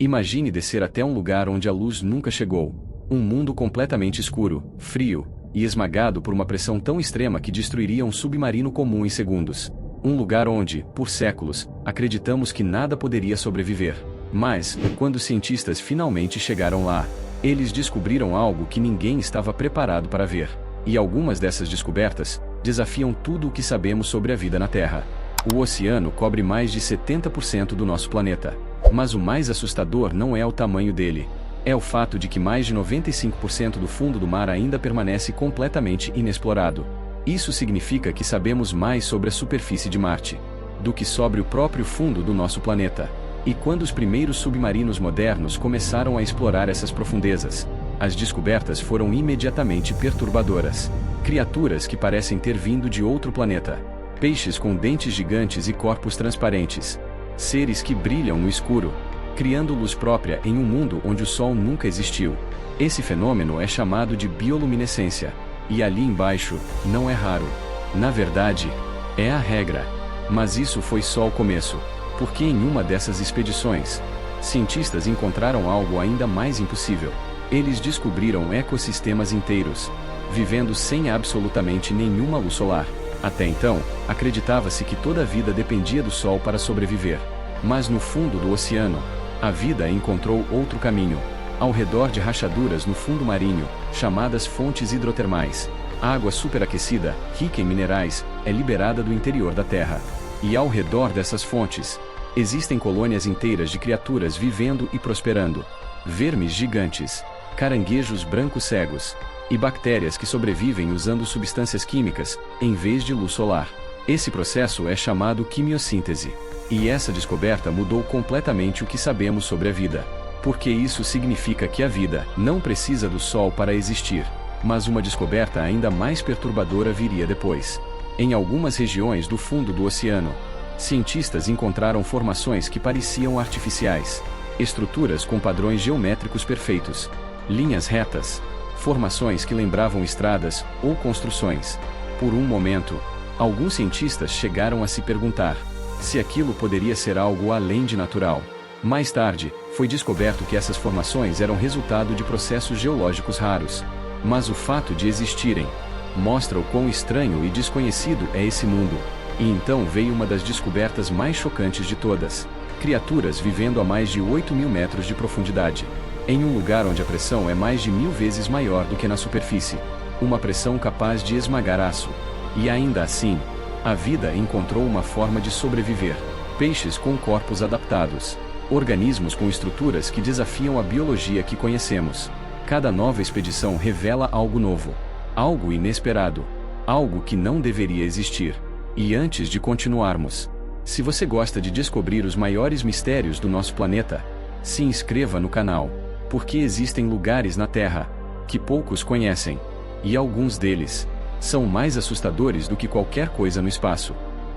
Imagine descer até um lugar onde a luz nunca chegou. Um mundo completamente escuro, frio, e esmagado por uma pressão tão extrema que destruiria um submarino comum em segundos. Um lugar onde, por séculos, acreditamos que nada poderia sobreviver. Mas, quando os cientistas finalmente chegaram lá, eles descobriram algo que ninguém estava preparado para ver. E algumas dessas descobertas desafiam tudo o que sabemos sobre a vida na Terra. O oceano cobre mais de 70% do nosso planeta. Mas o mais assustador não é o tamanho dele. É o fato de que mais de 95% do fundo do mar ainda permanece completamente inexplorado. Isso significa que sabemos mais sobre a superfície de Marte do que sobre o próprio fundo do nosso planeta. E quando os primeiros submarinos modernos começaram a explorar essas profundezas, as descobertas foram imediatamente perturbadoras. Criaturas que parecem ter vindo de outro planeta. Peixes com dentes gigantes e corpos transparentes. Seres que brilham no escuro, criando luz própria em um mundo onde o Sol nunca existiu. Esse fenômeno é chamado de bioluminescência. E ali embaixo, não é raro. Na verdade, é a regra. Mas isso foi só o começo. Porque em uma dessas expedições, cientistas encontraram algo ainda mais impossível. Eles descobriram ecossistemas inteiros, vivendo sem absolutamente nenhuma luz solar. Até então, acreditava-se que toda a vida dependia do Sol para sobreviver. Mas no fundo do oceano, a vida encontrou outro caminho. Ao redor de rachaduras no fundo marinho, chamadas fontes hidrotermais, a água superaquecida, rica em minerais, é liberada do interior da Terra. E ao redor dessas fontes, existem colônias inteiras de criaturas vivendo e prosperando. Vermes gigantes, caranguejos brancos cegos, e bactérias que sobrevivem usando substâncias químicas, em vez de luz solar. Esse processo é chamado quimiossíntese. E essa descoberta mudou completamente o que sabemos sobre a vida. Porque isso significa que a vida não precisa do Sol para existir. Mas uma descoberta ainda mais perturbadora viria depois. Em algumas regiões do fundo do oceano, cientistas encontraram formações que pareciam artificiais. Estruturas com padrões geométricos perfeitos. Linhas retas. Formações que lembravam estradas ou construções. Por um momento, alguns cientistas chegaram a se perguntar se aquilo poderia ser algo além de natural. Mais tarde, foi descoberto que essas formações eram resultado de processos geológicos raros. Mas o fato de existirem mostra o quão estranho e desconhecido é esse mundo. E então veio uma das descobertas mais chocantes de todas. Criaturas vivendo a mais de 8.000 metros de profundidade. Em um lugar onde a pressão é mais de 1000 vezes maior do que na superfície. Uma pressão capaz de esmagar aço. E ainda assim, a vida encontrou uma forma de sobreviver. Peixes com corpos adaptados. Organismos com estruturas que desafiam a biologia que conhecemos. Cada nova expedição revela algo novo. Algo inesperado. Algo que não deveria existir. E antes de continuarmos, se você gosta de descobrir os maiores mistérios do nosso planeta, se inscreva no canal. Porque existem lugares na Terra que poucos conhecem. E alguns deles são mais assustadores do que qualquer coisa no espaço.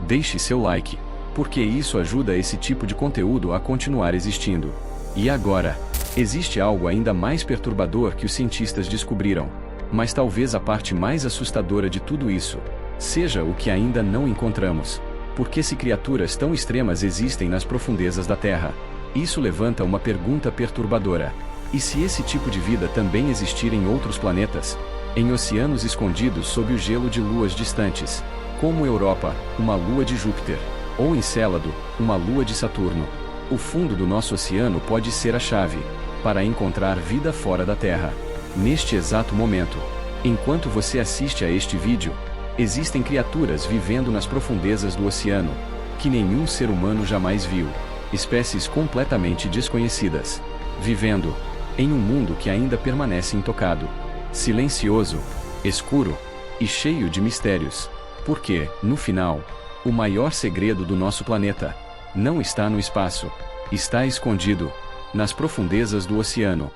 Deixe seu like, porque isso ajuda esse tipo de conteúdo a continuar existindo. E agora, existe algo ainda mais perturbador que os cientistas descobriram. Mas talvez a parte mais assustadora de tudo isso seja o que ainda não encontramos. Porque se criaturas tão extremas existem nas profundezas da Terra, isso levanta uma pergunta perturbadora. E se esse tipo de vida também existir em outros planetas? Em oceanos escondidos sob o gelo de luas distantes, como Europa, uma lua de Júpiter, ou Encélado, uma lua de Saturno. O fundo do nosso oceano pode ser a chave para encontrar vida fora da Terra. Neste exato momento, enquanto você assiste a este vídeo, existem criaturas vivendo nas profundezas do oceano que nenhum ser humano jamais viu. Espécies completamente desconhecidas, vivendo em um mundo que ainda permanece intocado, silencioso, escuro e cheio de mistérios. Porque, no final, o maior segredo do nosso planeta não está no espaço, está escondido nas profundezas do oceano.